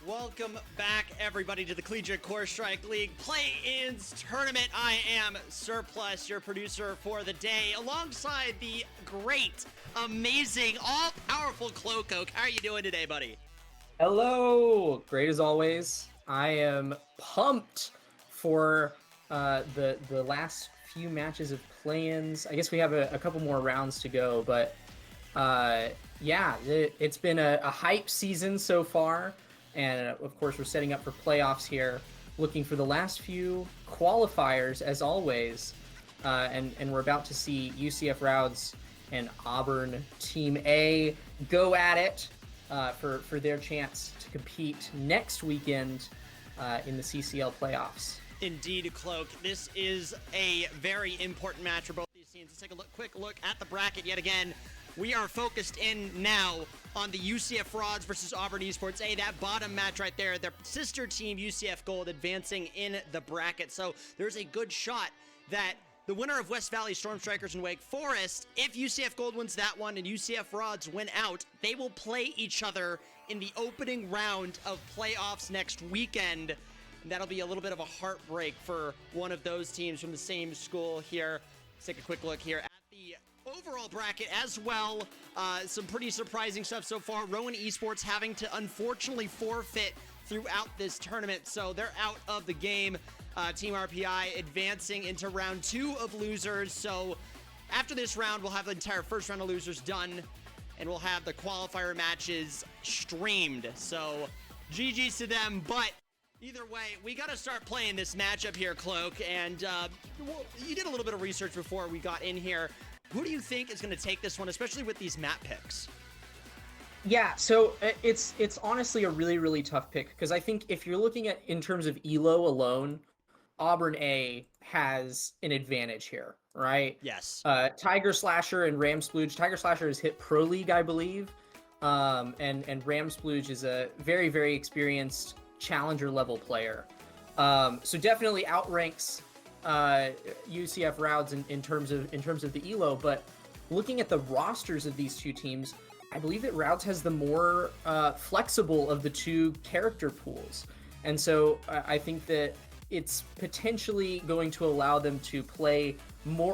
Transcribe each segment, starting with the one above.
Welcome back, everybody, to the Collegiate Core Strike League Play-Ins Tournament. I am Surplus, your producer for the day, alongside the great, amazing, all-powerful Cloak. How are you doing today, buddy? Hello! Great as always. I am pumped for the last few matches of play-ins. I guess we have a couple more rounds to go, but yeah, it's been a hype season so far. And of course, we're setting up for playoffs here, looking for the last few qualifiers as always. And we're about to see UCF Rauds and Auburn Team A go at it for their chance to compete next weekend in the CCL playoffs. Indeed, Cloak. This is a very important match for both these teams. Let's take a quick look at the bracket yet again. We are focused in now on the UCF Rauds versus Auburn Esports A. That bottom match right there, their sister team UCF Gold advancing in the bracket. So there's a good shot that the winner of West Valley Storm Strikers and Wake Forest, if UCF Gold wins that one and UCF Rauds win out, they will play each other in the opening round of playoffs next weekend. And that'll be a little bit of a heartbreak for one of those teams from the same school here. Let's take a quick look here at the overall bracket as well. Some pretty surprising stuff so far. Rowan Esports having to unfortunately forfeit throughout this tournament, so they're out of the game. Team RPI advancing into round 2 of losers. So after this round, we'll have the entire first round of losers done, and we'll have the qualifier matches streamed. So GG's to them, but either way, we got to start playing this matchup here, Cloak. And you did a little bit of research before we got in here. Who do you think is going to take this one, especially with these map picks? Yeah, so it's honestly a really, really tough pick, because I think if you're looking at in terms of ELO alone, Auburn A has an advantage here, right? Yes. Tiger Slasher and Ram Splooge. Tiger Slasher has hit Pro League, I believe, and Ram Splooge is a very, very experienced challenger level player. So definitely outranks UCF Rauds in terms of the ELO, but looking at the rosters of these two teams, I believe that Rauds has the more flexible of the two character pools, and so I think that it's potentially going to allow them to play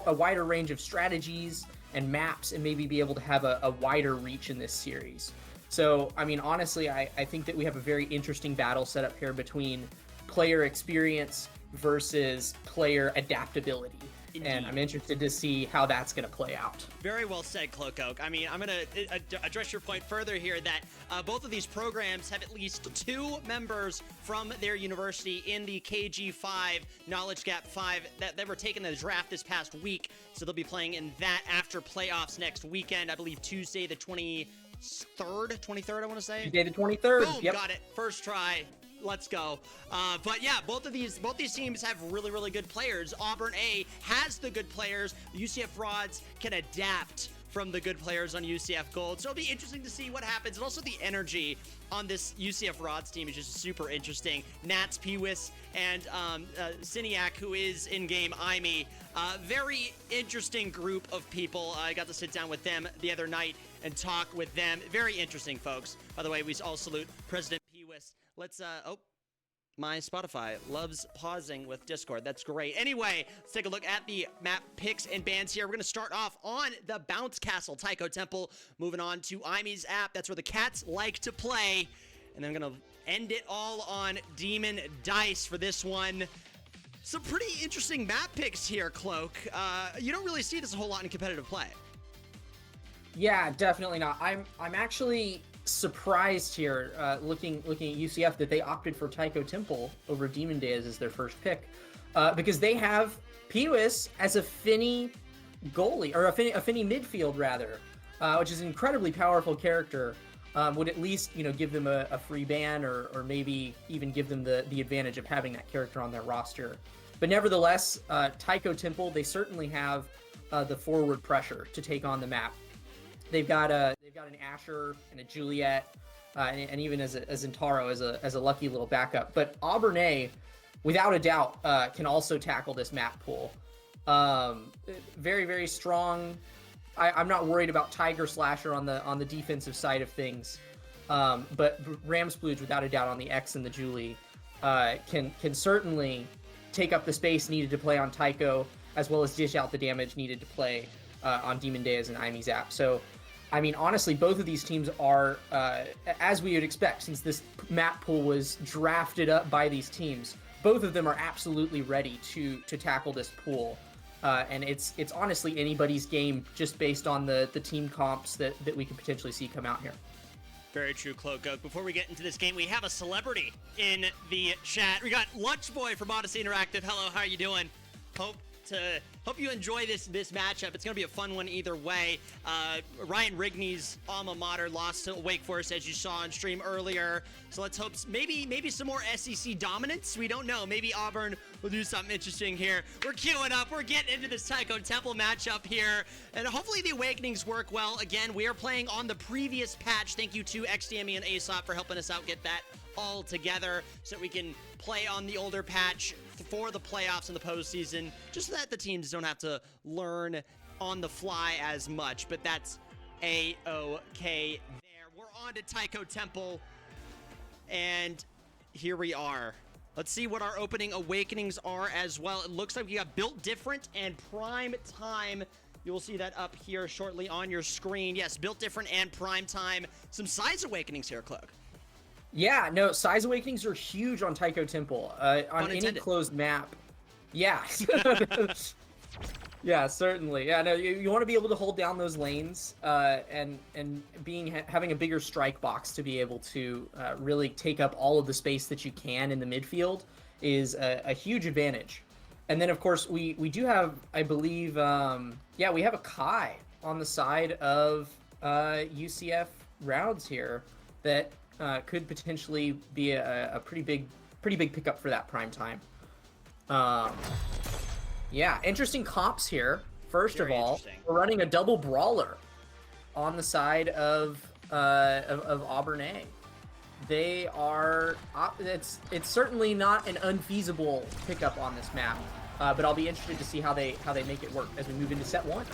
a wider range of strategies and maps, and maybe be able to have a wider reach in this series. So, I mean, honestly, I think that we have a very interesting battle set up here between player experience versus player adaptability. Indeed. And I'm interested to see how that's going to play out. Very well said, Cloak. I mean, I'm going to address your point further here that both of these programs have at least 2 members from their university in the KG5 Knowledge Gap 5 that were taking the draft this past week. So they'll be playing in that after playoffs next weekend, I believe Tuesday the 23rd, I want to say. Tuesday the 23rd. Boom, yep. Got it. First try. Let's go. But yeah, both these teams have really, really good players. Auburn A has the good players. UCF Rauds can adapt from the good players on UCF Gold. So it'll be interesting to see what happens. And also the energy on this UCF Rauds team is just super interesting. Nats, Pewis, and Siniak, who is in-game IME. Very interesting group of people. I got to sit down with them the other night and talk with them. Very interesting, folks. By the way, we all salute President Pewis. Let's, my Spotify loves pausing with Discord. That's great. Anyway, let's take a look at the map picks and bans here. We're going to start off on the Bounce Castle Taiko Temple. Moving on to IME's app. That's where the cats like to play. And then I'm going to end it all on Demon Dice for this one. Some pretty interesting map picks here, Cloak. You don't really see this a whole lot in competitive play. Yeah, definitely not. I'm actually surprised here, looking at UCF, that they opted for Taiko Temple over Demon Days as their first pick, because they have Pewis as a Finny goalie, or a Finny midfield rather, which is an incredibly powerful character. Would at least give them a free ban, or maybe even give them the advantage of having that character on their roster. But nevertheless, Taiko Temple, they certainly have the forward pressure to take on the map. They've got an Asher and a Juliet, and even as Zentaro as a lucky little backup. But Auburn A, without a doubt, can also tackle this map pool. Very, very strong. I'm not worried about Tiger Slasher on the defensive side of things. But Ramsplooge, without a doubt, on the X and the Julie, can certainly take up the space needed to play on Tycho, as well as dish out the damage needed to play on Demon Deas and Imi Zap. So, I mean, honestly, both of these teams are, as we would expect, since this map pool was drafted up by these teams, both of them are absolutely ready to tackle this pool. And it's honestly anybody's game just based on the team comps that we could potentially see come out here. Very true, Cloak. Before we get into this game, we have a celebrity in the chat. We got Lunch Boy from Odyssey Interactive. Hello, how are you doing? Hope you enjoy this matchup. It's going to be a fun one either way. Ryan Rigney's alma mater lost to Wake Forest, as you saw on stream earlier. So let's hope maybe some more SEC dominance. We don't know. Maybe Auburn will do something interesting here. We're queuing up. We're getting into this Tycho Temple matchup here. And hopefully the Awakenings work well. Again, we are playing on the previous patch. Thank you to XDME and Aesop for helping us out get that all together so that we can play on the older patch for the playoffs and the postseason, just so that the teams don't have to learn on the fly as much. But that's A-OK there. We're on to Tycho Temple, and here we are. Let's see what our opening Awakenings are as well. It looks like we got Built Different and Prime Time. You will see that up here shortly on your screen. Yes, Built Different and Prime Time. Some size Awakenings here, Cloak. Yeah, no, size Awakenings are huge on Tycho Temple. On any closed map. Yeah. Yeah, certainly. Yeah, no, you want to be able to hold down those lanes and having a bigger strike box to be able to really take up all of the space that you can in the midfield is a huge advantage. And then, of course, we do have, I believe, we have a Kai on the side of UCF Rauds here that could potentially be a pretty big pickup for that prime time. Yeah, interesting comps here. First of all, we're running a double brawler on the side of Auburn A. They are it's certainly not an unfeasible pickup on this map, but I'll be interested to see how they make it work as we move into set one.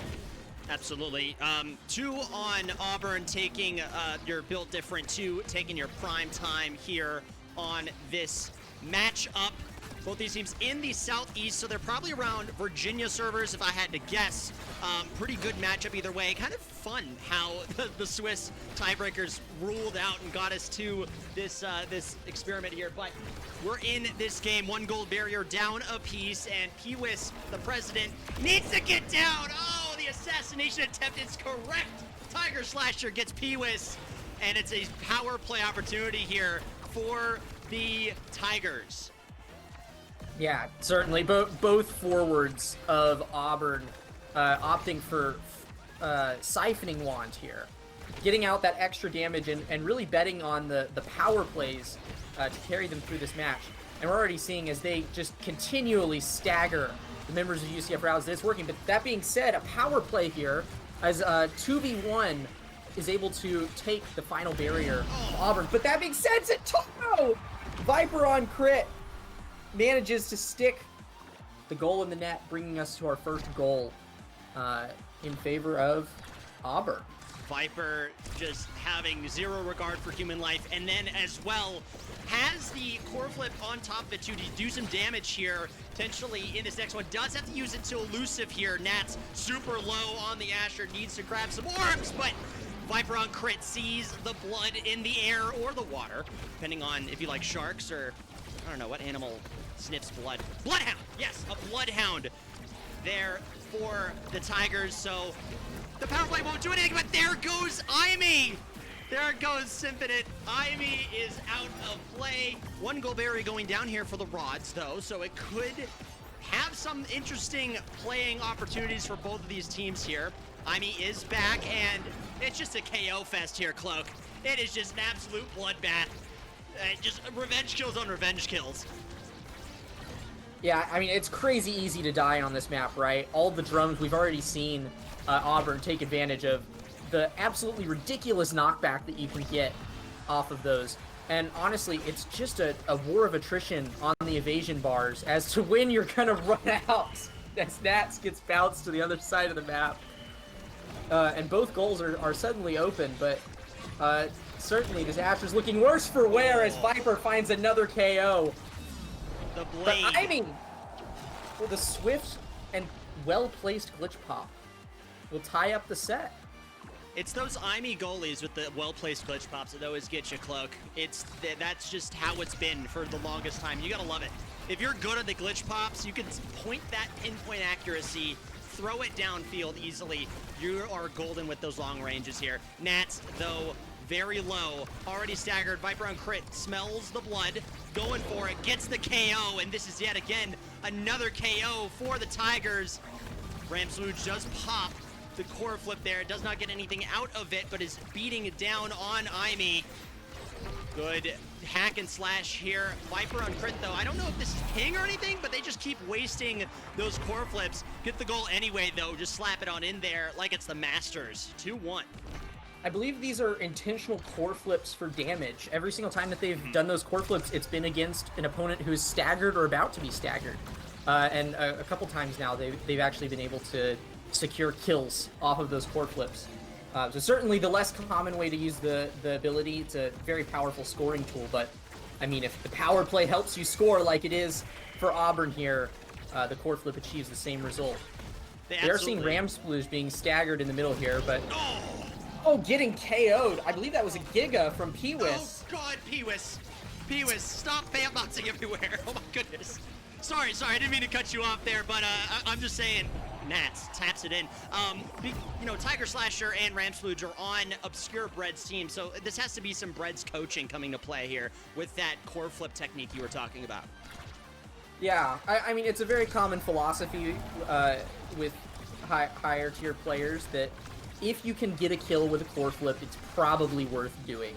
Absolutely. 2 on Auburn taking your Built Different, 2 taking your Prime Time here on this matchup. Both these teams in the Southeast, so they're probably around Virginia servers if I had to guess. Pretty good matchup either way. Kind of fun how the Swiss tiebreakers ruled out and got us to this experiment here. But we're in this game, 1 gold barrier down a piece, and Pewis, the president, needs to get down. Oh, the assassination attempt is correct. Tiger Slasher gets Pewis, and it's a power play opportunity here for the Tigers. Yeah, certainly. Both forwards of Auburn opting for siphoning wand here, getting out that extra damage and really betting on the power plays to carry them through this match. And we're already seeing as they just continually stagger the members of UCF Rauds that it's working. But that being said, a power play here as 2v1 is able to take the final barrier of Auburn. But that being said, Zatomo! Viper on crit manages to stick the goal in the net, bringing us to our first goal in favor of Auburn. Viper just having zero regard for human life, and then as well has the core flip on top of it to do some damage here, potentially in this next one. Does have to use it to elusive here. Nat's super low on the Asher, needs to grab some orbs, but Viper on crit sees the blood in the air or the water, depending on if you like sharks or I don't know what animal sniffs blood. Bloodhound! Yes, a bloodhound there for the Tigers. So the power play won't do anything, but there goes Imi! There goes Symphonite. Imi is out of play. 1 goal barrier going down here for the Rauds, though, so it could have some interesting playing opportunities for both of these teams here. Imi is back, and it's just a KO fest here, Cloak. It is just an absolute bloodbath. Just revenge kills on revenge kills. Yeah, I mean, it's crazy easy to die on this map, right? All the drums, we've already seen Auburn take advantage of the absolutely ridiculous knockback that you can get off of those. And honestly, it's just a war of attrition on the evasion bars as to when you're going to run out as Nats gets bounced to the other side of the map. And both goals are suddenly open, but certainly this Asher's looking worse for wear as Viper finds another KO. The But blade. I mean, with a swift and well-placed glitch pop will tie up the set. It's those IME goalies with the well-placed glitch pops that always get you, Cloak. That's just how it's been for the longest time. You gotta love it. If you're good at the glitch pops, you can point that pinpoint accuracy, throw it downfield easily. You are golden with those long ranges here. Nats, though, very low, already staggered. Viper on crit, smells the blood, going for it, gets the KO, and this is yet again another KO for the Tigers. Ramsluge does pop the core flip there, does not get anything out of it, but is beating it down on IME. Good hack and slash here. Viper on crit though. I don't know if this is ping or anything, but they just keep wasting those core flips. Get the goal anyway though, just slap it on in there like it's the Masters. 2-1. I believe these are intentional core flips for damage. Every single time that they've done those core flips, it's been against an opponent who is staggered or about to be staggered. And a couple times now, they've actually been able to secure kills off of those core flips. So certainly the less common way to use the ability. It's a very powerful scoring tool, but I mean, if the power play helps you score like it is for Auburn here, the core flip achieves the same result. They are seeing Ramsplooge being staggered in the middle here, but... Oh, getting KO'd. I believe that was a Giga from Peewis. Oh, God, Peewis. Peewis, stop fan boxing everywhere. Oh, my goodness. Sorry, I didn't mean to cut you off there, but I'm just saying, Nats taps it in. You know, Tiger Slasher and Ramsplooge are on Obscure Bread's team, so this has to be some Bread's coaching coming to play here with that core flip technique you were talking about. Yeah, I mean, it's a very common philosophy with higher tier players that if you can get a kill with a core flip, it's probably worth doing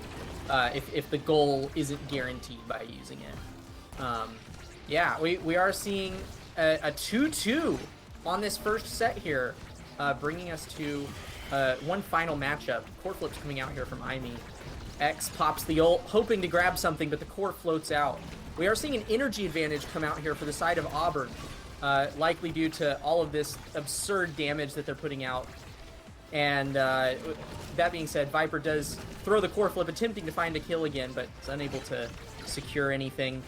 if the goal isn't guaranteed by using it. Yeah, we are seeing a 2-2 on this first set here, bringing us to one final matchup. Core flips coming out here from IME. X pops the ult, hoping to grab something, but the core floats out. We are seeing an energy advantage come out here for the side of Auburn, likely due to all of this absurd damage that they're putting out. And that being said, Viper does throw the core flip, attempting to find a kill again, but is unable to secure anything.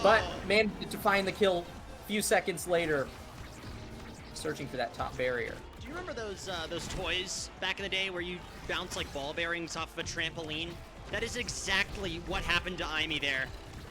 But managed to find the kill a few seconds later, searching for that top barrier. Do you remember those toys back in the day where you bounce like ball bearings off of a trampoline? That is exactly what happened to IME there.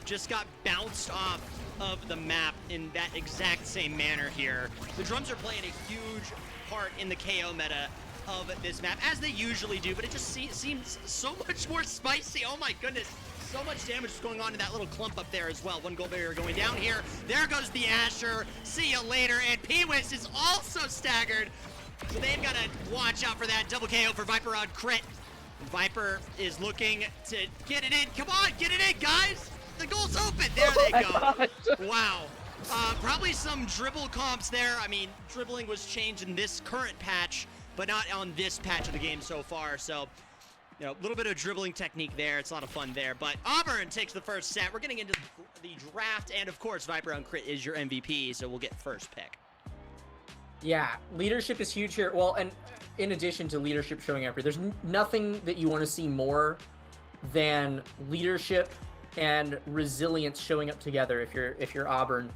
Just got bounced off of the map in that exact same manner here. The drums are playing a huge part in the KO meta of this map, as they usually do, but it just seems so much more spicy. Oh my goodness, so much damage is going on in that little clump up there as well. One goal barrier going down here. There goes the Asher. See you later. And Peewis is also staggered, so they've got to watch out for that double KO for Viper on crit. Viper is looking to get it in. Come on, get it in, guys. The goal's open. There they go. Wow. Probably some dribble comps there. I mean, dribbling was changed in this current patch, but not on this patch of the game so far. So, you know, a little bit of dribbling technique there. It's a lot of fun there. But Auburn takes the first set. We're getting into the draft, and of course, Viper on crit is your MVP, so we'll get first pick. Yeah, leadership is huge here. Well, and in addition to leadership showing up here, there's nothing that you want to see more than leadership and resilience showing up together if you're Auburn,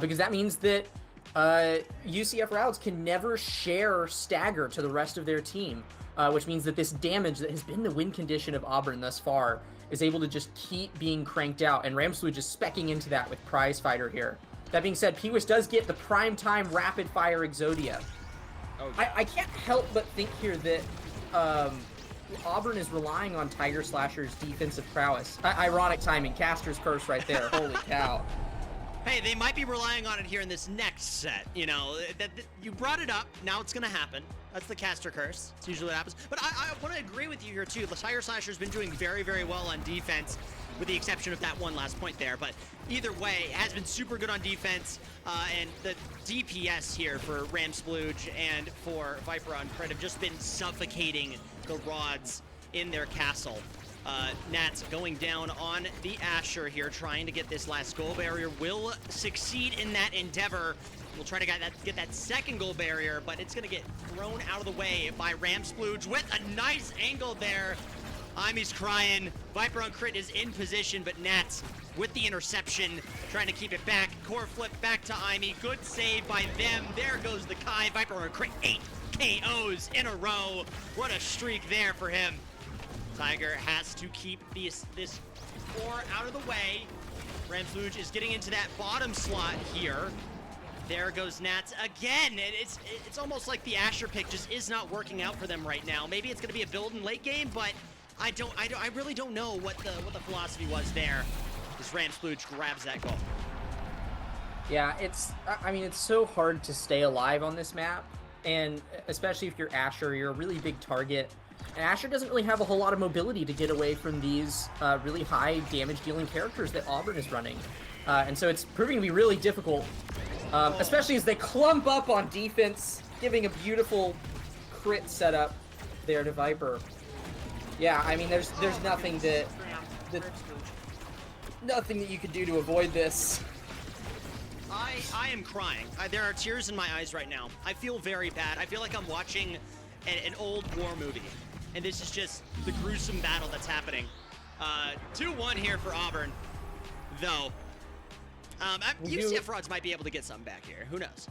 because that means that UCF Rauds can never share stagger to the rest of their team, which means that this damage that has been the win condition of Auburn thus far is able to just keep being cranked out, and Ramsplooge is specking into that with Prize Fighter here. That being said, Peewis does get the primetime rapid fire Exodia. Okay. I can't help but think here that Auburn is relying on Tiger Slasher's defensive prowess. Ironic timing, Caster's curse right there. Holy cow. Hey, they might be relying on it here in this next set. You know, that you brought it up. Now it's going to happen. That's the caster curse. It's usually what happens. But I want to agree with you here, too. The Tiger Slasher's been doing very, very well on defense, with the exception of that one last point there. But either way, has been super good on defense. And the DPS here for Ramsplooge and for Viper on crit have just been suffocating the Rauds in their castle. Nats going down on the Asher here, trying to get this last goal barrier. Will succeed in that endeavor. We'll try to get that second goal barrier, but it's going to get thrown out of the way by Ramsplooge with a nice angle there. Imy's crying. Viper on crit is in position, but Nats with the interception, trying to keep it back. Core flip back to Imy. Good save by them. There goes the Kai. Viper on crit, 8 KOs in a row. What a streak there for him. Tiger has to keep this core out of the way. Ramsluge is getting into that bottom slot here. There goes Nats again. It's almost like the Asher pick just is not working out for them right now. Maybe it's going to be a build in late game, but I really don't know what the philosophy was there. As Ramsluge grabs that goal. Yeah, I mean, it's so hard to stay alive on this map, and especially if you're Asher, you're a really big target. And Asher doesn't really have a whole lot of mobility to get away from these really high damage-dealing characters that Auburn is running. And so it's proving to be really difficult, especially as they clump up on defense, giving a beautiful crit setup there to Viper. Yeah, I mean, there's nothing nothing that you could do to avoid this. I am crying. There are tears in my eyes right now. I feel very bad. I feel like I'm watching an old war movie. And this is just the gruesome battle that's happening. 2-1 here for Auburn, though. UCF Rauds might be able to get something back here. Who knows?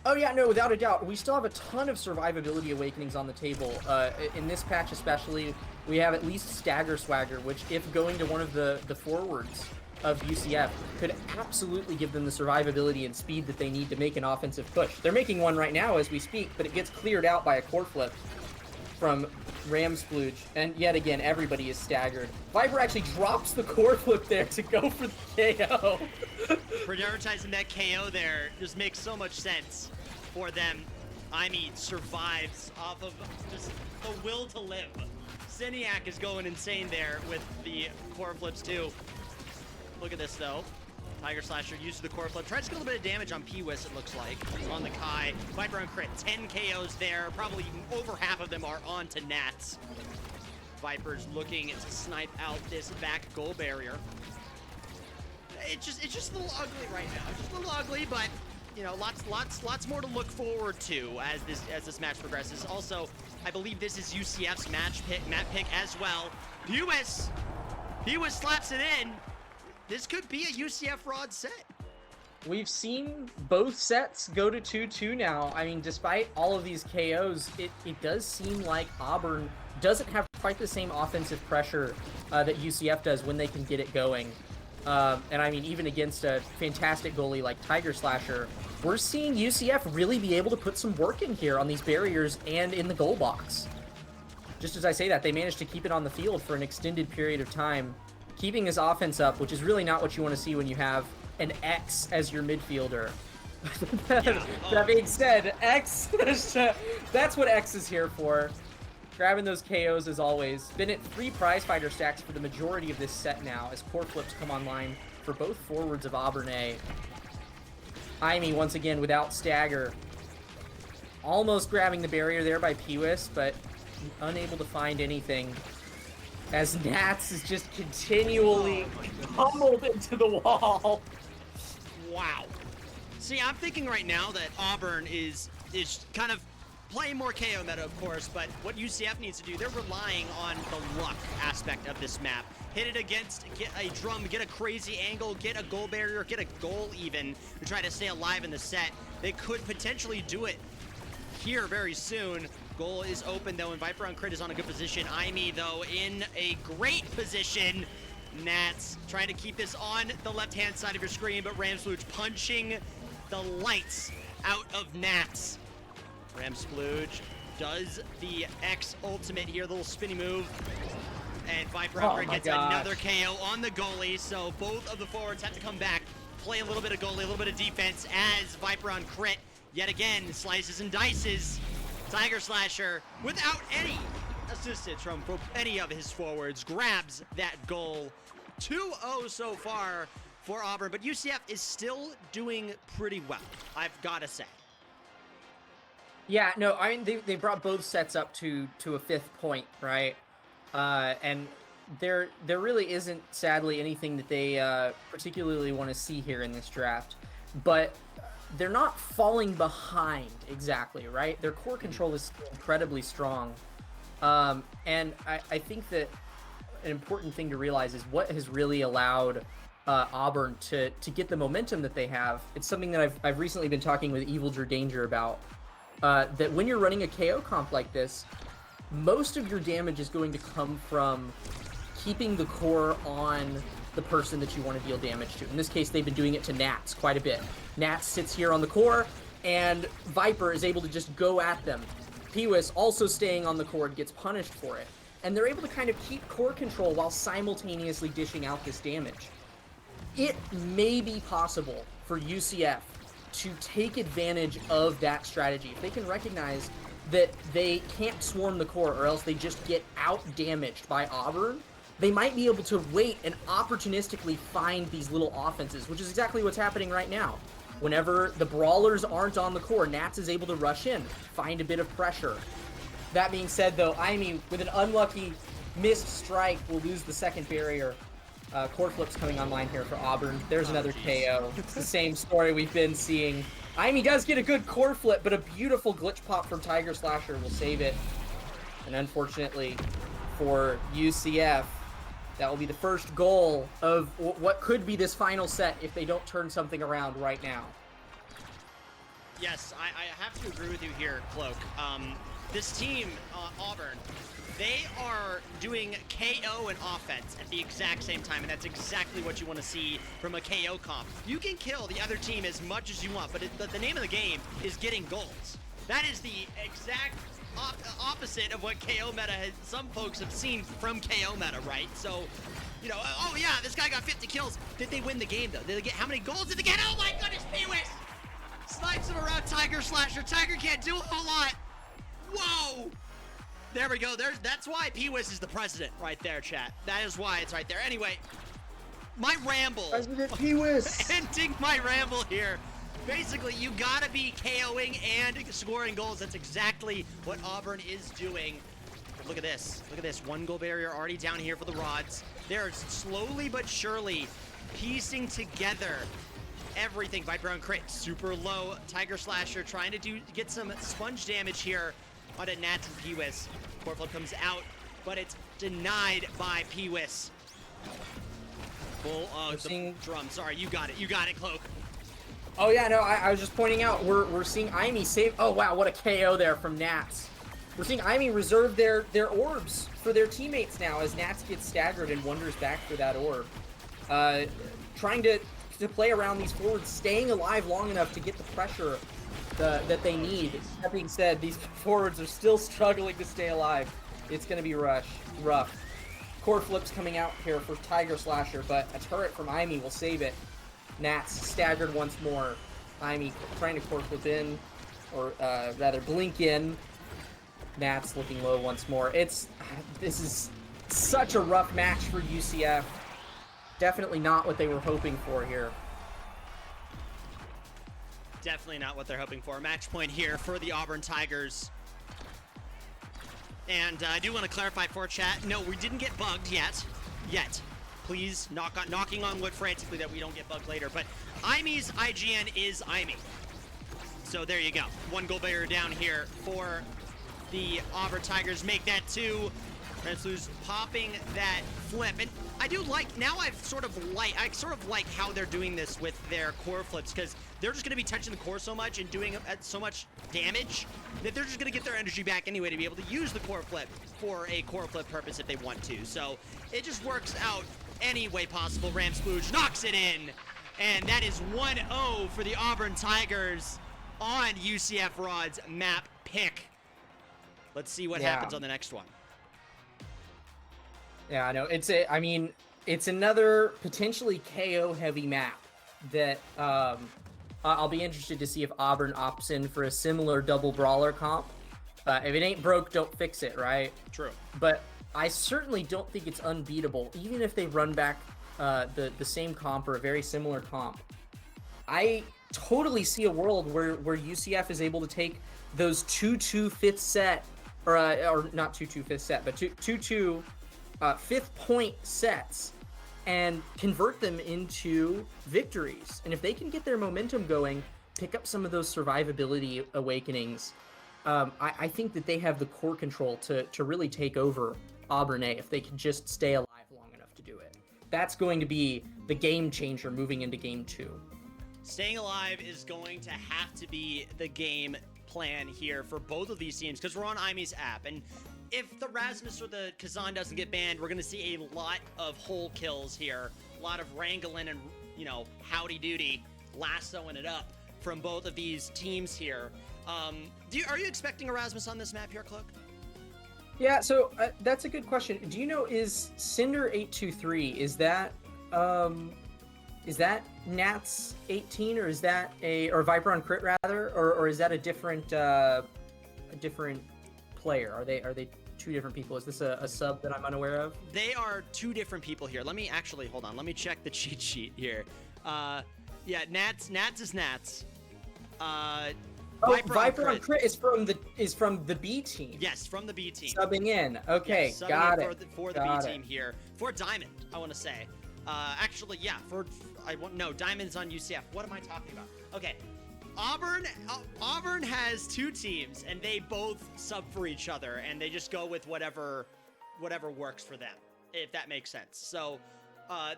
Oh yeah, no, without a doubt. We still have a ton of survivability awakenings on the table. In this patch especially, we have at least Stagger Swagger, which if going to one of the forwards of UCF could absolutely give them the survivability and speed that they need to make an offensive push. They're making one right now as we speak, but it gets cleared out by a core flip from Ramsluge, and yet again, everybody is staggered. Viper actually drops the core flip there to go for the KO. Prioritizing that KO there just makes so much sense for them. Imy survives off of just the will to live. Siniac is going insane there with the core flips too. Look at this though. Tiger Slasher uses the core flip. Tries to get a little bit of damage on Pewis, it looks like. On the Kai. Viper on crit. 10 KOs there. Probably over half of them are onto Nats. Viper's looking to snipe out this back goal barrier. It's just a little ugly right now. Just a little ugly, but you know, lots more to look forward to as this match progresses. Also, I believe this is UCF's map pick as well. Pewis slaps it in. This could be a UCF Rauds set. We've seen both sets go to 2-2 now. I mean, despite all of these KOs, it does seem like Auburn doesn't have quite the same offensive pressure that UCF does when they can get it going. And I mean, even against a fantastic goalie like Tiger Slasher, we're seeing UCF really be able to put some work in here on these barriers and in the goal box. Just as I say that, they managed to keep it on the field for an extended period of time, keeping this offense up, which is really not what you want to see when you have an X as your midfielder. That being said, X, that's what X is here for. Grabbing those KOs as always. Been at 3 prize fighter stacks for the majority of this set now as core flips come online for both forwards of Auburn A. Imy once again without stagger. Almost grabbing the barrier there by Pewis, but unable to find anything. As Nats is just continually pummeled into the wall. Wow. See, I'm thinking right now that Auburn is kind of playing more KO meta, of course, but what UCF needs to do, they're relying on the luck aspect of this map. Hit it against, get a drum, get a crazy angle, get a goal barrier, get a goal even, to try to stay alive in the set. They could potentially do it here very soon. Goal is open though, and Viper on crit is on a good position. Imy though in a great position. Nats trying to keep this on the left-hand side of your screen, but Ramsluge punching the lights out of Nats. Ramsluge does the X ultimate here, little spinny move. And Viper on crit gets another KO on the goalie, so both of the forwards have to come back, play a little bit of goalie, a little bit of defense as Viper on crit yet again slices and dices. Tiger Slasher, without any assistance from any of his forwards, grabs that goal. 2-0 so far for Auburn, but UCF is still doing pretty well, I've got to say. Yeah, no, I mean, they brought both sets up to a 5th point, right? And there really isn't, sadly, anything that they particularly want to see here in this draft. But they're not falling behind exactly, right? Their core control is still incredibly strong. And I think that an important thing to realize is what has really allowed Auburn to get the momentum that they have. It's something that I've recently been talking with Evil Drew Danger about, that when you're running a KO comp like this, most of your damage is going to come from keeping the core on the person that you want to deal damage to. In this case, they've been doing it to Nats quite a bit. Nats sits here on the core, and Viper is able to just go at them. Pewis, also staying on the core, gets punished for it. And they're able to kind of keep core control while simultaneously dishing out this damage. It may be possible for UCF to take advantage of that strategy. If they can recognize that they can't swarm the core or else they just get out-damaged by Auburn, they might be able to wait and opportunistically find these little offenses, which is exactly what's happening right now. Whenever the brawlers aren't on the core, Nats is able to rush in, find a bit of pressure. That being said, though, Aimi, with an unlucky missed strike, will lose the second barrier. Core flips coming online here for Auburn. There's another KO. It's the same story we've been seeing. Aimi does get a good core flip, but a beautiful glitch pop from Tiger Slasher will save it. And unfortunately for UCF, that will be the first goal of what could be this final set if they don't turn something around right now. Yes, I have to agree with you here, Cloak. This team, Auburn, they are doing KO and offense at the exact same time, and that's exactly what you want to see from a KO comp. You can kill the other team as much as you want, but the name of the game is getting goals. That is the exact opposite of what KO meta some folks have seen from KO meta, right? So, you know, oh yeah, this guy got 50 kills. Did they win the game though? Did they get, how many goals did they get? Oh my goodness, Pewis! Snipes him around Tiger Slasher. Tiger can't do a whole lot. Whoa! There we go. That's why Pewis is the president right there, chat. That is why it's right there. Anyway, my ramble. President Pewis! Ending my ramble here. Basically, you gotta be KOing and scoring goals. That's exactly what Auburn is doing. But look at this. Look at this. 1 goal barrier already down here for the Rauds. They're slowly but surely piecing together everything. Viper on crit, super low. Tiger Slasher trying to get some sponge damage here onto Nats and Pewis. Core flip comes out, but it's denied by Pewis. Full the drum. Sorry, you got it. You got it, Cloak. Oh yeah, no, I was just pointing out, we're seeing Aimi save. Oh wow, what a KO there from Nats. We're seeing Aimi reserve their orbs for their teammates now as Nats gets staggered and wanders back for that orb. Trying to play around these forwards, staying alive long enough to get the pressure that they need. That being said, these forwards are still struggling to stay alive. It's going to be rough. Core flips coming out here for Tiger Slasher, but a turret from Aimi will save it. Nats staggered once more. Aimi trying to core flip in, or rather blink in. Nats looking low once more. This is such a rough match for UCF. Definitely not what they were hoping for here. Definitely not what they're hoping for. Match point here for the Auburn Tigers. And I do want to clarify for chat, no, we didn't get bugged yet. Please, knocking on wood frantically that we don't get bugged later. But Aimi's IGN is Aimi. So there you go. 1 goal barrier down here for the Auburn Tigers. Make that 2. Rauds popping that flip. And I do like, now I sort of like how they're doing this with their core flips, because they're just going to be touching the core so much and doing so much damage that they're just going to get their energy back anyway to be able to use the core flip for a core flip purpose if they want to. So it just works out any way possible. Ramsplooge knocks it in, and that is 1-0 for the Auburn Tigers on UCF Rauds map pick. Let's see what happens on the next one. Yeah, I know. It's another potentially KO heavy map that I'll be interested to see if Auburn opts in for a similar double brawler comp. If it ain't broke, don't fix it, right? True. But I certainly don't think it's unbeatable, even if they run back the same comp or a very similar comp. I totally see a world where UCF is able to take those 2-2 fifth set, or not 2-2 fifth set, but 2-2 fifth point sets and convert them into victories. And if they can get their momentum going, pick up some of those survivability awakenings, I think that they have the core control to really take over Auburn A if they can just stay alive long enough to do it. That's going to be the game changer moving into game 2. Staying alive is going to have to be the game plan here for both of these teams because we're on IME's app. And if the Rasmus or the Kazan doesn't get banned, we're going to see a lot of whole kills here. A lot of wrangling and, howdy doody, lassoing it up from both of these teams here. Are you expecting a Rasmus on this map here, Cloak? Yeah, so that's a good question. Do you know, is Cinder 823, is that Nats 18 or is that or Viper on Crit rather, or is that a different player? Are they two different people? Is this a sub that I'm unaware of? They are two different people here. Let me actually hold on. Let me check the cheat sheet here. Yeah, Nats is Nats. Viper on Crit is from the B team. Yes, from the B team. Subbing in. Okay, yes, got it. For the B team here. For Diamond, I want to say. Actually, yeah, Diamond's on UCF. What am I talking about? Okay. Auburn has two teams, and they both sub for each other, and they just go with whatever works for them, if that makes sense. So,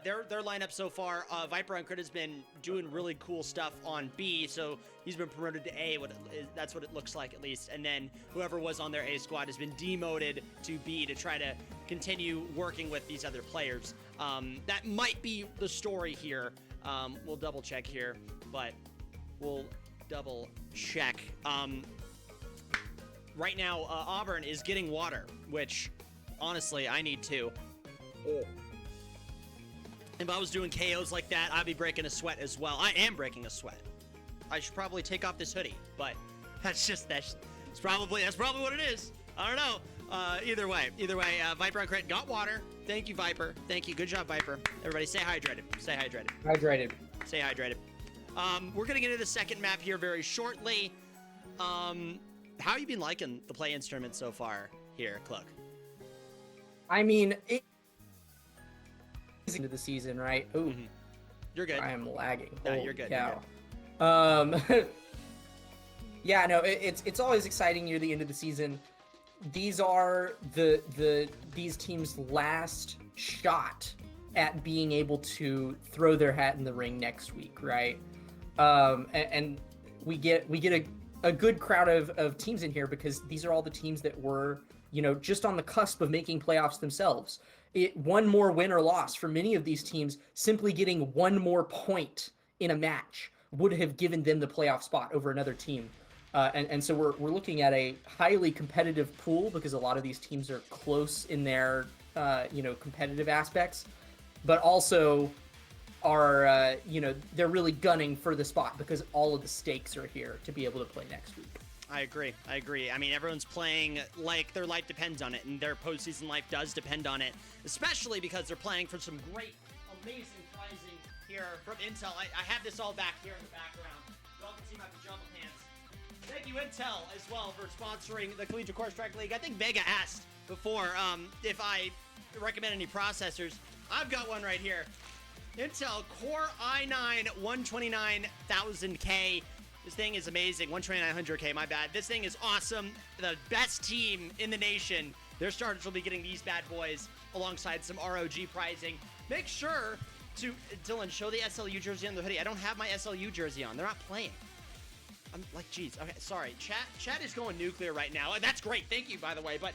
their lineup so far, Viper on Crit has been doing really cool stuff on B, so he's been promoted to A. That's what it looks like, at least. And then whoever was on their A squad has been demoted to B to try to continue working with these other players. That might be the story here. We'll double check here, but we'll double check. Right now, Auburn is getting water, which honestly I need too. If I was doing KOs like that, I'd be breaking a sweat as well. I am breaking a sweat. I should probably take off this hoodie, but that's probably what it is. I don't know. Either way, Viper on Crit got water. Thank you, Viper. Thank you. Good job, Viper. Everybody, stay hydrated. Stay hydrated. Hydrated. Stay hydrated. We're gonna get into the second map here very shortly. How have you been liking the play instrument so far here, Cluck? I mean, into the season, right? Ooh, mm-hmm. You're good. I am lagging. No, you're good. Cow. Yeah, no, it's always exciting near the end of the season. These are these teams' last shot at being able to throw their hat in the ring next week, right? And we get a good crowd of teams in here because these are all the teams that were, just on the cusp of making playoffs themselves. One more win or loss for many of these teams, simply getting one more point in a match would have given them the playoff spot over another team. And so we're looking at a highly competitive pool because a lot of these teams are close in their competitive aspects, but also are they're really gunning for the spot because all of the stakes are here to be able to play next week. I agree. I mean, everyone's playing like their life depends on it, and their postseason life does depend on it, especially because they're playing for some great, amazing prizing here from Intel. I have this all back here in the background. Y'all can see my pajama pants. Thank you, Intel, as well, for sponsoring the Collegiate Core Strike League. I think Vega asked before if I recommend any processors. I've got one right here. Intel Core i9 129,000K. This thing is amazing. 12900K, my bad. This thing is awesome. The best team in the nation. Their starters will be getting these bad boys alongside some ROG pricing. Make sure to, Dylan, show the SLU jersey on the hoodie. I don't have my SLU jersey on. They're not playing. I'm like, geez. Okay, sorry. Chat is going nuclear right now. That's great. Thank you, by the way. But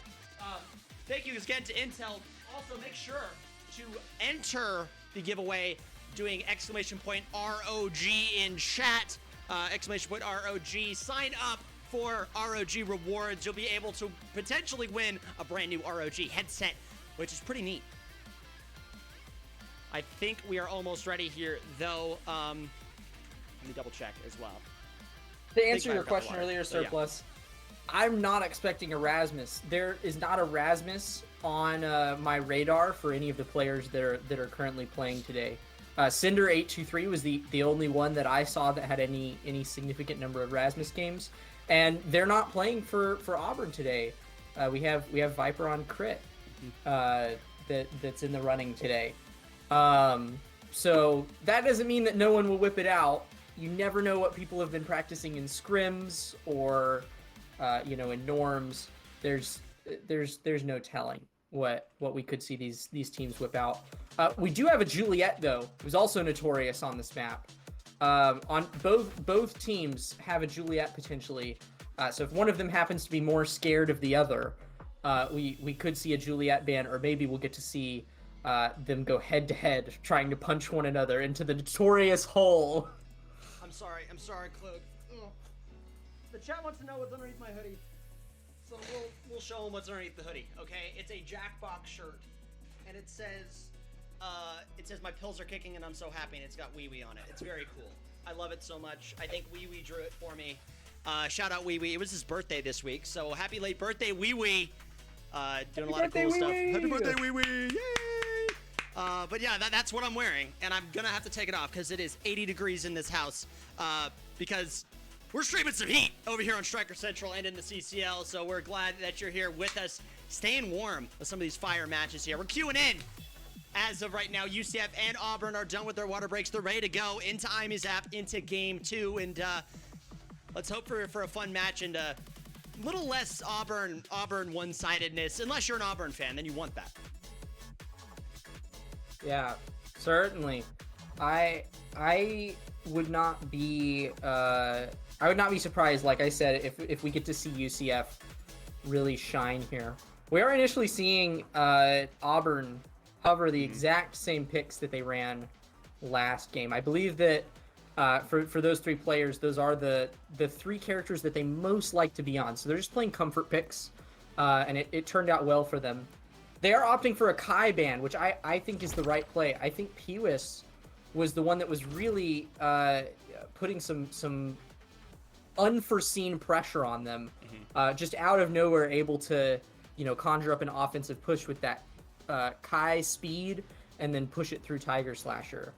thank you again to Intel. Also, make sure to enter the giveaway doing !ROG in chat. !ROG. Sign up for ROG rewards. You'll be able to potentially win a brand new ROG headset, which is pretty neat. I think we are almost ready here, though. Let me double check as well. To answer your question earlier, Surplus, yeah. I'm not expecting a Rasmus. There is not a Rasmus on my radar for any of the players that are currently playing today. Cinder 823 was the only one that I saw that had any significant number of Rasmus games, and they're not playing for Auburn today. We have Viper on Crit that's in the running today. So that doesn't mean that no one will whip it out. You never know what people have been practicing in scrims or in norms. There's no telling what we could see these teams whip out. We do have a Juliet though, who's also notorious on this map. On both teams have a Juliet potentially. So if one of them happens to be more scared of the other, we could see a Juliet ban, or maybe we'll get to see them go head to head, trying to punch one another into the notorious hole. I'm sorry, Cloak. Ugh. The chat wants to know what's underneath my hoodie, so we'll show them what's underneath the hoodie. Okay, it's a Jackbox shirt, and it says my pills are kicking and I'm so happy, and it's got Wee Wee on it. It's very cool. I love it so much. I think Wee Wee drew it for me. Shout out Wee Wee. It was his birthday this week, so happy late birthday, Wee Wee. Doing a lot of cool stuff. Happy birthday, Wee Wee! Yay! But yeah, that's what I'm wearing, and I'm gonna have to take it off because it is 80 degrees in this house. Because we're streaming some heat over here on Striker Central and in the CCL, so we're glad that you're here with us, staying warm with some of these fire matches here. We're queuing in. As of right now, UCF and Auburn are done with their water breaks. They're ready to go into IME's app, into Game 2, and let's hope for a fun match and a little less Auburn one-sidedness. Unless you're an Auburn fan, then you want that. Yeah, certainly. I would not be surprised, like I said, if we get to see UCF really shine here. We are initially seeing Auburn hover the exact same picks that they ran last game. I believe that for those three players, those are the three characters that they most like to be on. So they're just playing comfort picks, and it turned out well for them. They are opting for a Kai ban, which I think is the right play. I think Pewis was the one that was really putting some unforeseen pressure on them, just out of nowhere, able to conjure up an offensive push with that Kai speed and then push it through Tiger Slasher.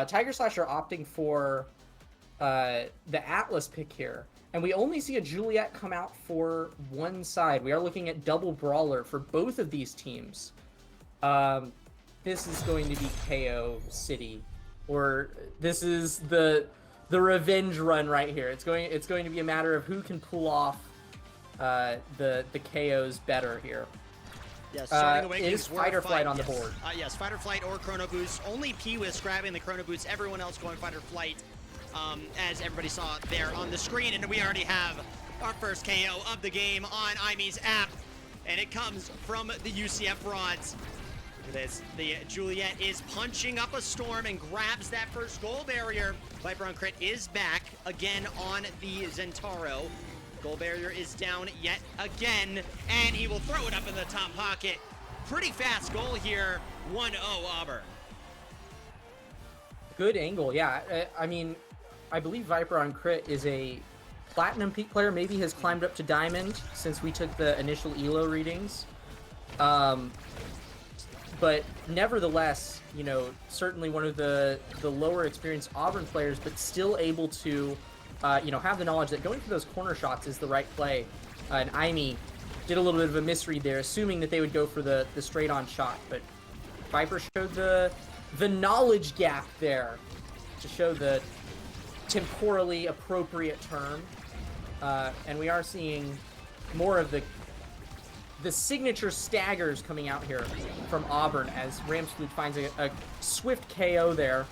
Tiger Slasher opting for the Atlas pick here, and we only see a Juliet come out for one side. We are looking at double brawler for both of these teams. This is going to be KO City, or this is the revenge run right here. It's going to be a matter of who can pull off the KOs better here. Yeah, starting away, it is fight or flight on the board. Yes, fight or flight or chrono boost. Only Pewis grabbing the chrono boost. Everyone else going fight or flight, as everybody saw there on the screen. And we already have our first KO of the game on IME's app, and it comes from the UCF Rauds. Look at this. The Juliet is punching up a storm and grabs that first goal barrier. Viper on crit is back again on the Zentaro. Goal barrier is down yet again, and he will throw it up in the top pocket. Pretty fast goal here, 1-0 Auburn. Good angle, yeah. I mean, I believe Viper on crit is a Platinum Peak player, maybe has climbed up to Diamond since we took the initial ELO readings. But nevertheless, certainly one of the lower experienced Auburn players, but still able to have the knowledge that going for those corner shots is the right play. And IME did a little bit of a misread there, assuming that they would go for the straight-on shot. But Viper showed the knowledge gap there, to show the temporally appropriate term. And we are seeing more of the signature staggers coming out here from Auburn as Ramsfleet finds a swift KO there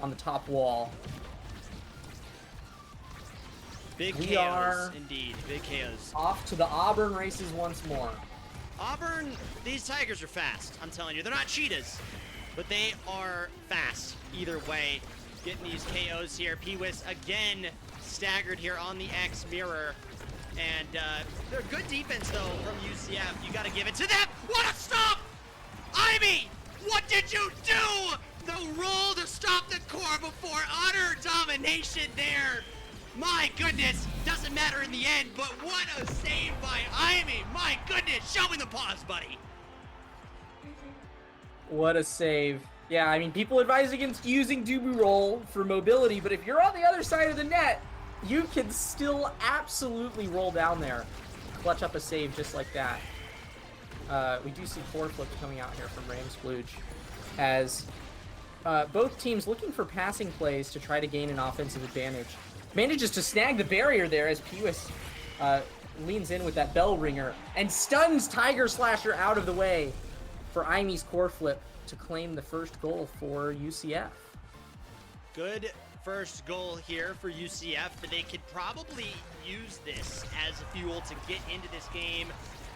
on the top wall. Big KOs, indeed. Big KOs. Off to the Auburn races once more. Auburn, these Tigers are fast. I'm telling you, they're not cheetahs, but they are fast. Either way, getting these KOs here. Pewis again staggered here on the X mirror. And they're good defense, though, from UCF. You got to give it to them. What a stop! IME, what did you do? The roll to stop the core before utter domination there. My goodness, doesn't matter in the end, but what a save by IME. My goodness, show me the pause, buddy. What a save. Yeah, I mean, people advise against using Dubu roll for mobility, but if you're on the other side of the net, you can still absolutely roll down there, clutch up a save just like that. We do see 4 flips coming out here from Ramsfleet as both teams looking for passing plays to try to gain an offensive advantage. Manages to snag the barrier there as Pewis leans in with that bell ringer and stuns Tiger Slasher out of the way for Imy's core flip to claim the first goal for UCF. Good first goal here for UCF, but they could probably use this as fuel to get into this game.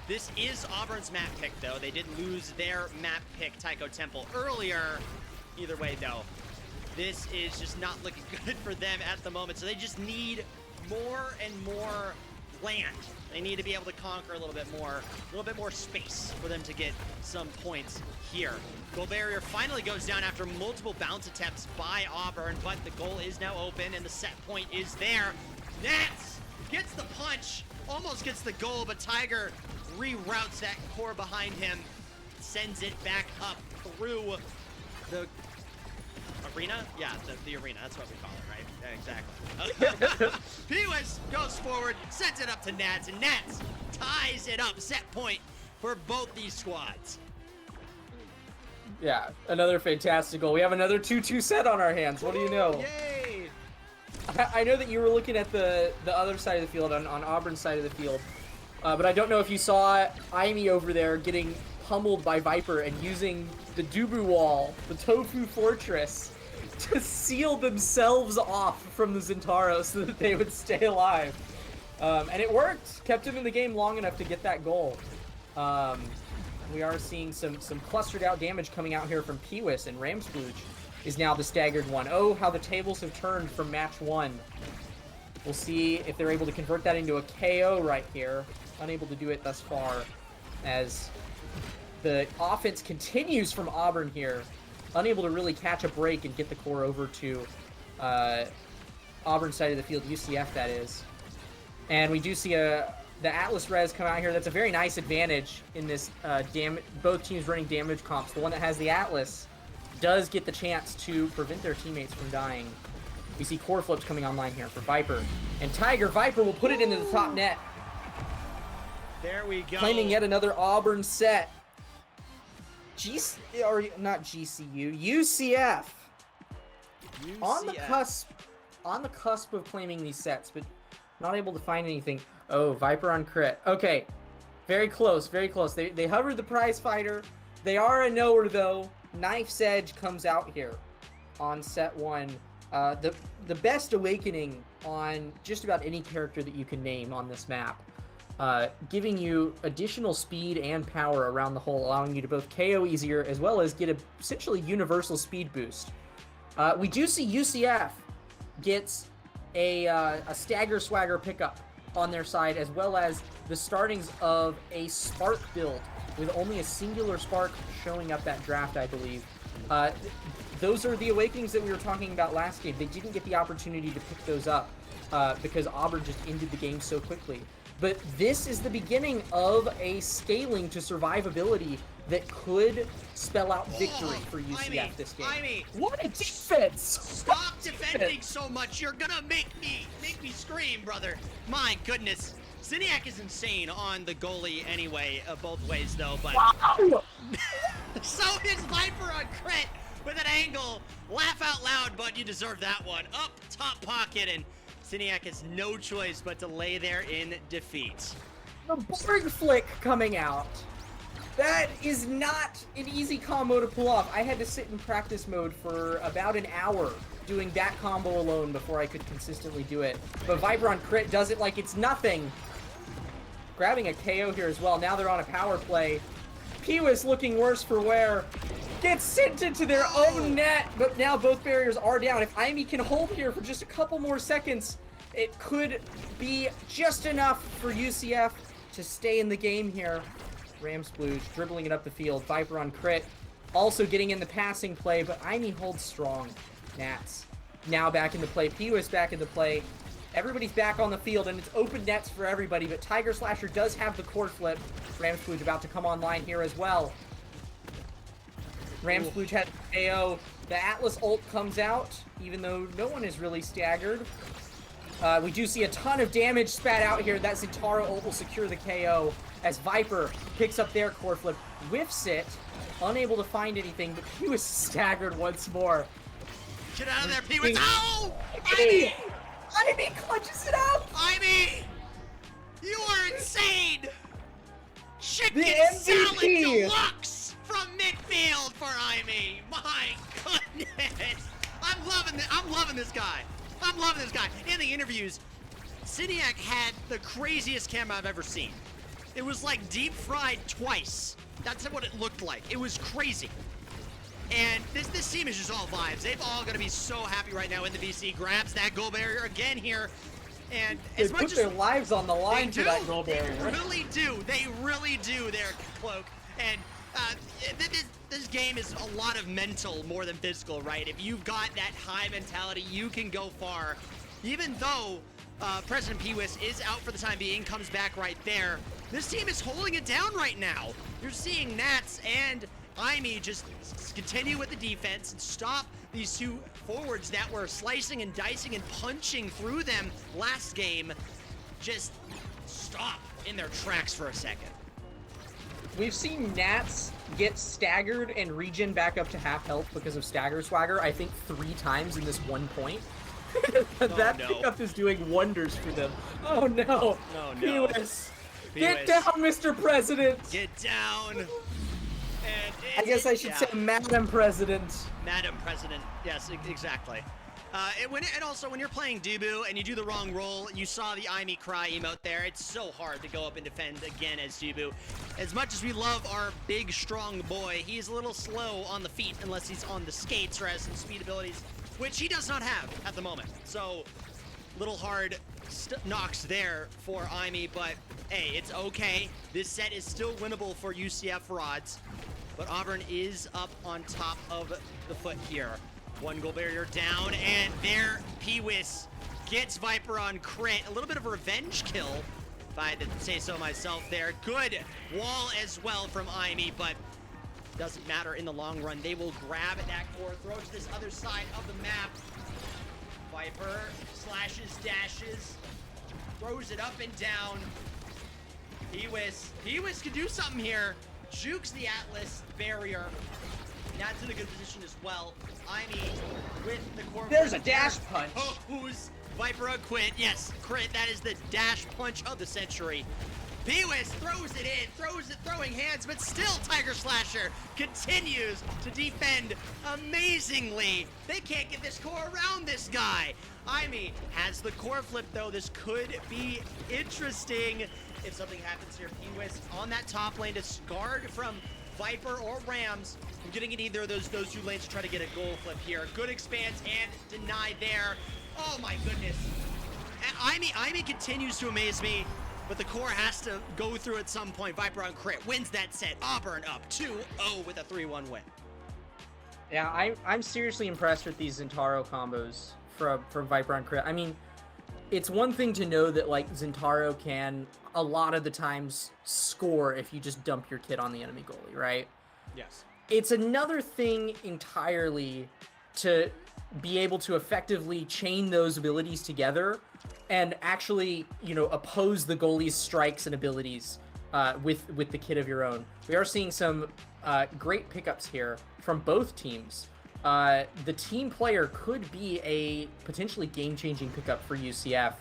This is Auburn's map pick, though. They did lose their map pick, Tycho Temple, earlier. Either way, though, this is just not looking good for them at the moment. So they just need more and more land. They need to be able to conquer a little bit more space for them to get some points here. Goal barrier finally goes down after multiple bounce attempts by Auburn, but the goal is now open and the set point is there. Nats gets the punch, almost gets the goal, but Tiger reroutes that core behind him, sends it back up through the arena? Yeah, the arena, that's what we call it, right? Exactly. Pewis goes forward, sends it up to Nats, and Nats ties it up. Set point for both these squads. Yeah, another fantastic goal. We have another 2-2 set on our hands. What do you know? Yay! I know that you were looking at the other side of the field, on Auburn's side of the field. But I don't know if you saw Imy over there getting pummeled by Viper and using the Dubu wall, the Tofu Fortress, to seal themselves off from the Zentaro so that they would stay alive. And it worked. Kept him in the game long enough to get that goal. We are seeing some clustered out damage coming out here from Pewis, and Ramsplooge is now the staggered one. Oh, how the tables have turned from match 1. We'll see if they're able to convert that into a KO right here. Unable to do it thus far, as the offense continues from Auburn here. Unable to really catch a break and get the core over to Auburn side of the field, UCF that is. And we do see the Atlas Res come out here. That's a very nice advantage in this both teams running damage comps. The one that has the Atlas does get the chance to prevent their teammates from dying. We see core flips coming online here for Viper. And Tiger Viper will put it into the top net. There we go. Claiming yet another Auburn set. Not GCU, UCF. On the cusp of claiming these sets, but not able to find anything. Oh, Viper on crit. Okay, very close, very close. They hovered the prize fighter. They are a knower though. Knife's Edge comes out here on set 1. The best awakening on just about any character that you can name on this map. Giving you additional speed and power around the hole, allowing you to both KO easier as well as get a essentially universal speed boost. We do see UCF gets a Stagger Swagger pickup on their side, as well as the startings of a Spark build with only a singular Spark showing up that draft, I believe. Those are the awakenings that we were talking about last game. They didn't get the opportunity to pick those up because Auburn just ended the game so quickly. But this is the beginning of a scaling to survivability that could spell out victory for UCF this game. What a defense! Stop defending so much. You're gonna make me scream, brother. My goodness. Siniak is insane on the goalie anyway, both ways though, but wow. So is Viper on crit with an angle. Laugh out loud, but you deserve that one. Up top pocket, and Siniak has no choice but to lay there in defeat. The Borg flick coming out. That is not an easy combo to pull off. I had to sit in practice mode for about an hour doing that combo alone before I could consistently do it. But Viper on crit does it like it's nothing. Grabbing a KO here as well. Now they're on a power play. Pewis looking worse for wear. Gets sent into their own net, but now both barriers are down. If Imy can hold here for just a couple more seconds, it could be just enough for UCF to stay in the game here. Ramsplooge dribbling it up the field. Viper on crit. Also getting in the passing play, but Imy holds strong. Nats now back into play. Pewis back into play. Everybody's back on the field, and it's open nets for everybody, but Tiger Slasher does have the core flip. Ramsplooge about to come online here as well. Ramsplooge had KO. The Atlas ult comes out, even though no one is really staggered. We do see a ton of damage spat out here. That Zentaro ult will secure the KO as Viper picks up their core flip, whiffs it, unable to find anything, but he was staggered once more. Get out of there, Pewis! Oh! Imy clutches it out! Imy! You are insane! Chicken The salad MVP. deluxe from midfield for Jaime. My goodness. I'm loving this guy. I'm loving this guy. In the interviews, Siniak had the craziest camera I've ever seen. It was like deep fried twice. That's what it looked like. It was crazy. And this team is just all vibes. They've all got to be so happy right now in the VC. Grabs that goal barrier again here. And They as much put as their lives on the line they for that goal barrier. They really do. They really do there, Cloak. And this game is a lot of mental more than physical, right? If you've got that high mentality, you can go far. Even though President Pewis is out for the time being, comes back right there. This team is holding it down right now. You're seeing Nats and Jaime just continue with the defense and stop these two forwards that were slicing and dicing and punching through them last game. Just stop in their tracks for a second. We've seen Nats get staggered and regen back up to half health because of stagger swagger, I think 3 times in this 1 point. That pickup is doing wonders for them. Oh no. Oh no. Pewis. Get down, Mr. President. Get down. And I guess I should say Madam President. Madam President. Yes, exactly. And also, when you're playing Dubu and you do the wrong roll, you saw the Jaime cry emote there. It's so hard to go up and defend again as Dubu. As much as we love our big, strong boy, he's a little slow on the feet unless he's on the skates or has some speed abilities, which he does not have at the moment. So, little hard knocks there for Jaime, but hey, it's okay. This set is still winnable for UCF Rauds, but Auburn is up on top of the foot here. 1 goal barrier down, and there Pewis gets Viper on crit. A little bit of a revenge kill, if I had to say so myself there. Good wall as well from Jaime, but doesn't matter in the long run. They will grab that core, throw it to this other side of the map. Viper slashes, dashes, throws it up and down. Pewis can do something here. Jukes the Atlas barrier. That's in a good position as well. Jaime with the core. There's a dash punch. Oh, who's Viper a quit? Yes, crit. That is the dash punch of the century. Pewis throws it in, throwing hands, but still Tiger Slasher continues to defend amazingly. They can't get this core around this guy. Jaime has the core flip though. This could be interesting if something happens here. Pewis on that top lane to guard from Viper or Rams. I'm getting in either of those 2 lanes to try to get a goal flip here. Good expanse and denied there. Oh my goodness. Jaime continues to amaze me, but the core has to go through at some point. Viper on crit wins that set. Auburn up 2-0 with a 3-1 win. Yeah, I'm seriously impressed with these Zentaro combos from Viper on crit. I mean, it's one thing to know that like Zentaro can a lot of the times score if you just dump your kid on the enemy goalie, right? Yes. It's another thing entirely to be able to effectively chain those abilities together and actually, you know, oppose the goalie's strikes and abilities with the kid of your own. We are seeing some great pickups here from both teams. The team player could be a potentially game-changing pickup for UCF.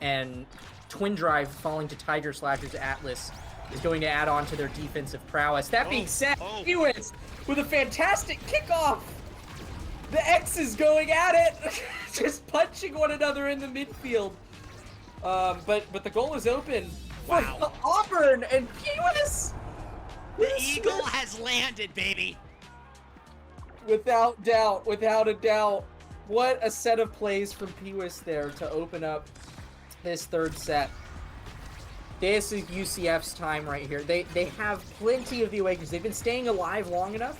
And Twin Drive falling to Tiger Slasher's Atlas is going to add on to their defensive prowess. That being said, Pewis with a fantastic kickoff. The X's going at it, just punching one another in the midfield. But the goal is open. Wow. Auburn and Pewis. The eagle has landed, baby. Without a doubt. What a set of plays from Pewis there to open up this 3rd set. This is UCF's time right here. They have plenty of the Awakens. They've been staying alive long enough.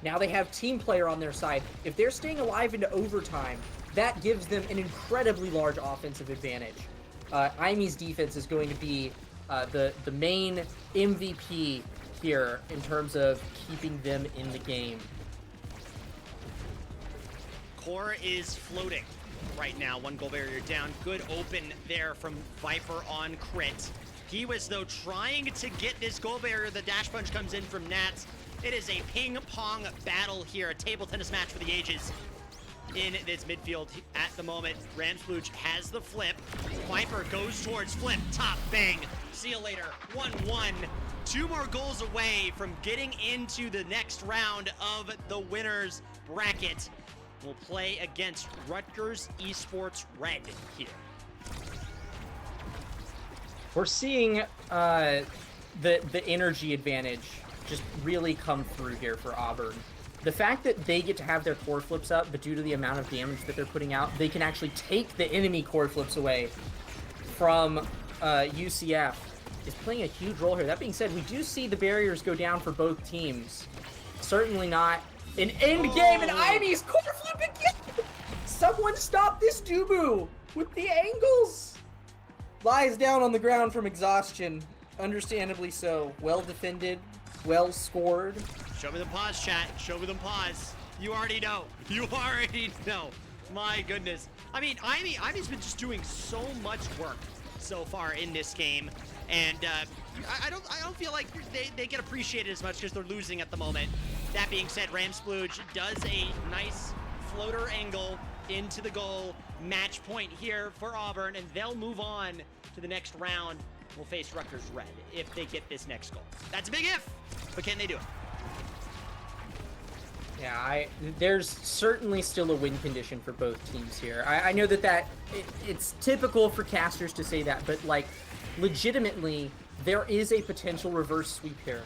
Now they have team player on their side. If they're staying alive into overtime, that gives them an incredibly large offensive advantage. Jaime's defense is going to be the main MVP here in terms of keeping them in the game. Core is floating right now. 1 goal barrier down. Good open there from Viper on crit. Pewis, though, trying to get this goal barrier. The dash punch comes in from Nats. It is a ping-pong battle here, a table tennis match for the ages. in this midfield at the moment. Ramsplooge has the flip. Viper goes towards flip, top, bang. See you later, 1-1. 2 more goals away from getting into the next round of the winners bracket. We'll play against Rutgers Esports Red here. We're seeing the energy advantage just really come through here for Auburn. The fact that they get to have their core flips up, but due to the amount of damage that they're putting out, they can actually take the enemy core flips away from UCF is playing a huge role here. That being said, we do see the barriers go down for both teams. Certainly not an end game, and Ivy's core flip again! Someone stop this Dubu with the angles! Lies down on the ground from exhaustion. Understandably so. Well defended, well scored. Show me the pause, chat. Show me the pause. You already know. You already know. My goodness. I mean, Ivy's been just doing so much work so far in this game, and I don't feel like they get appreciated as much because they're losing at the moment. That being said, Ramsplooge does a nice floater angle into the goal. Match point here for Auburn, and they'll move on to the next round. We'll face Rutgers Red if they get this next goal. That's a big if, but can they do it? Yeah, there's certainly still a win condition for both teams here. I know that it's typical for casters to say that, but like legitimately, there is a potential reverse sweep here.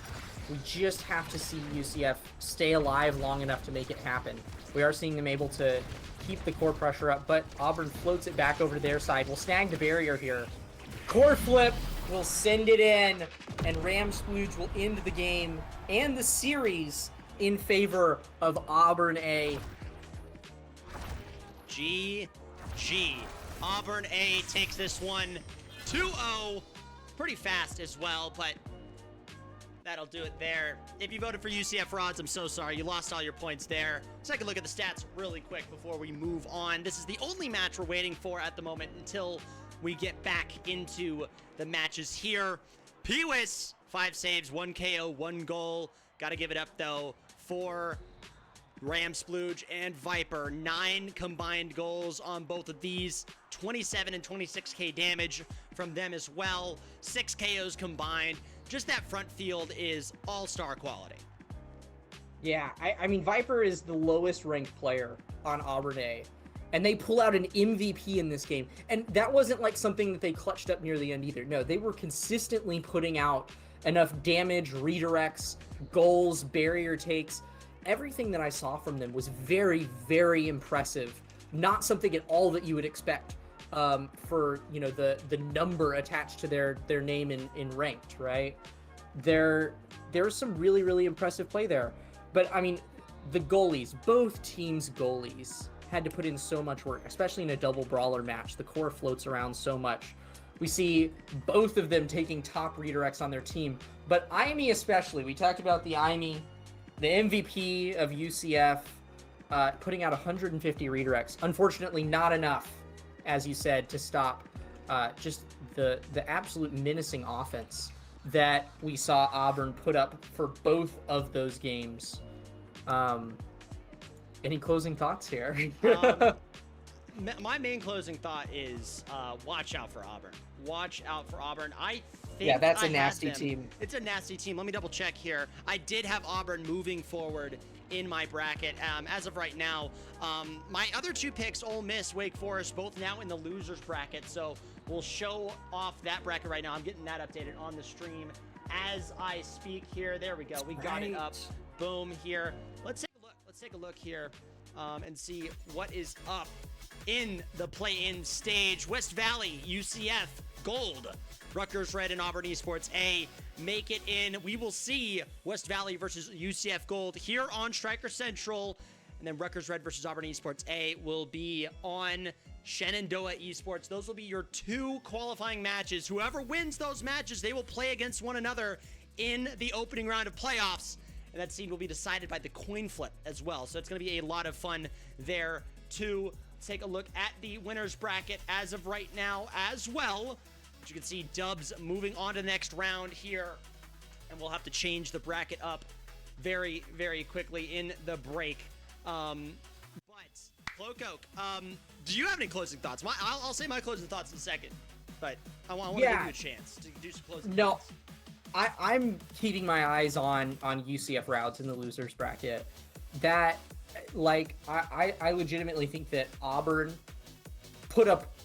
We just have to see UCF stay alive long enough to make it happen. We are seeing them able to keep the core pressure up, but Auburn floats it back over to their side. We'll snag the barrier here. Core flip will send it in, and Ramsplooge will end the game and the series in favor of Auburn A. GG. Auburn A takes this one 2-0. Pretty fast as well, but that'll do it there. If you voted for UCF Rauds, I'm so sorry. You lost all your points there. Let's take a look at the stats really quick before we move on. This is the only match we're waiting for at the moment until we get back into the matches here. Pewis, 5 saves, 1 KO, 1 goal. Got to give it up, though, for Ramsplooge and Viper. 9 combined goals on both of these. 27 and 26k damage from them as well. 6 KOs combined. Just that front field is all-star quality. Yeah, I mean, Viper is the lowest ranked player on Auburn A, and they pull out an MVP in this game. And that wasn't like something that they clutched up near the end either. No, they were consistently putting out enough damage, redirects, goals, barrier takes. Everything that I saw from them was very, very impressive. Not something at all that you would expect for, you know, the number attached to their name in ranked, right? There's some really, really impressive play there. But, I mean, the goalies, both teams' goalies had to put in so much work, especially in a double brawler match. The core floats around so much. We see both of them taking top redirects on their team, but IME especially. We talked about the IME, the MVP of UCF, putting out 150 redirects. Unfortunately, not enough, as you said, to stop just the absolute menacing offense that we saw Auburn put up for both of those games. Any closing thoughts here? My main closing thought is watch out for Auburn. Watch out for Auburn. I think yeah, that's a nasty team. It's a nasty team. Let me double check here. I did have Auburn moving forward in my bracket. As of right now, my other 2 picks, Ole Miss, Wake Forest, both now in the losers bracket. So we'll show off that bracket right now. I'm getting that updated on the stream as I speak here. There we go. We got it up. Boom here. Let's take a look. Let's take a look here and see what is up in the play-in stage. West Valley, UCF, Gold. Rutgers Red and Auburn Esports A make it in. We will see West Valley versus UCF Gold here on Striker Central. And then Rutgers Red versus Auburn Esports A will be on Shenandoah Esports. Those will be your 2 qualifying matches. Whoever wins those matches, they will play against one another in the opening round of playoffs. And that scene will be decided by the coin flip as well. So it's going to be a lot of fun there too. Let's take a look at the winners bracket as of right now as well. As you can see, Dubs moving on to the next round here. And we'll have to change the bracket up very, very quickly in the break. But Cloak, do you have any closing thoughts? I'll say my closing thoughts in a second, but I want to give you a chance to do some closing thoughts. I'm keeping my eyes on UCF Rauds in the losers bracket. That, like, I legitimately think that Auburn put up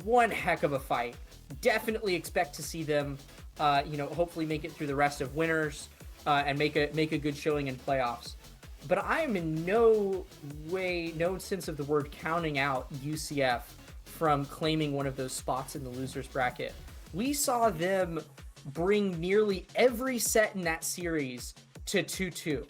one heck of a fight. Definitely expect to see them, hopefully make it through the rest of winners and make a good showing in playoffs. But I am in no sense of the word counting out UCF from claiming one of those spots in the losers bracket. We saw them bring nearly every set in that series to 2-2.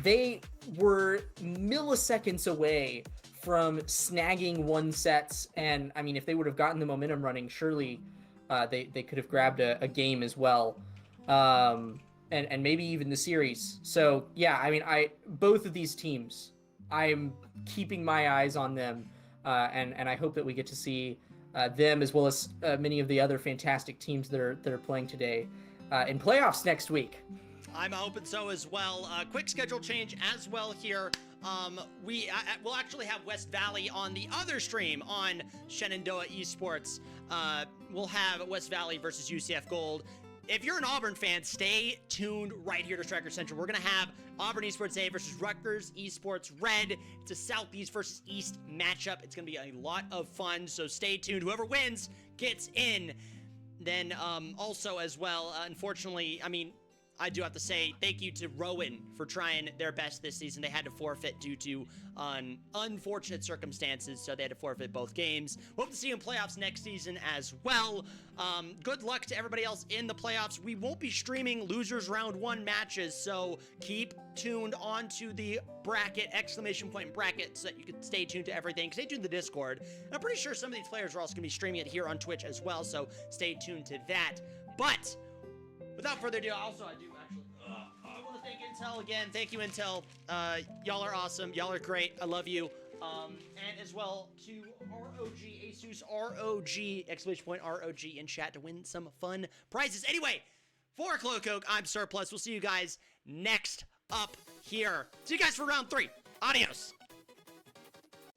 They were milliseconds away from snagging 1 sets, and I mean, if they would have gotten the momentum running, surely they could have grabbed a game as well. And maybe even the series. So yeah, I mean, both of these teams, I'm keeping my eyes on them, and I hope that we get to see them as well as many of the other fantastic teams that are playing today in playoffs next week. I'm hoping so as well. Quick schedule change as well here. We'll actually have West Valley on the other stream on Shenandoah Esports. We'll have West Valley versus UCF Gold. If you're an Auburn fan, stay tuned right here to Striker Central. We're going to have Auburn Esports A versus Rutgers Esports Red. It's a Southeast versus East matchup. It's going to be a lot of fun, so stay tuned. Whoever wins gets in. Then also as well, unfortunately, I mean, I do have to say thank you to Rowan for trying their best this season. They had to forfeit due to unfortunate circumstances, so they had to forfeit both games. Hope to see you in playoffs next season as well. Good luck to everybody else in the playoffs. We won't be streaming losers round 1 matches, so keep tuned onto the bracket, bracket, so that you can stay tuned to everything. Stay tuned to the Discord. And I'm pretty sure some of these players are also going to be streaming it here on Twitch as well, so stay tuned to that. But without further ado, I want to thank Intel again. Thank you, Intel. Y'all are awesome. Y'all are great. I love you. And as well to ROG, Asus ROG, ROG in chat to win some fun prizes. Anyway, for Cloak, I'm Surplus. We'll see you guys next up here. See you guys for round 3. Adios.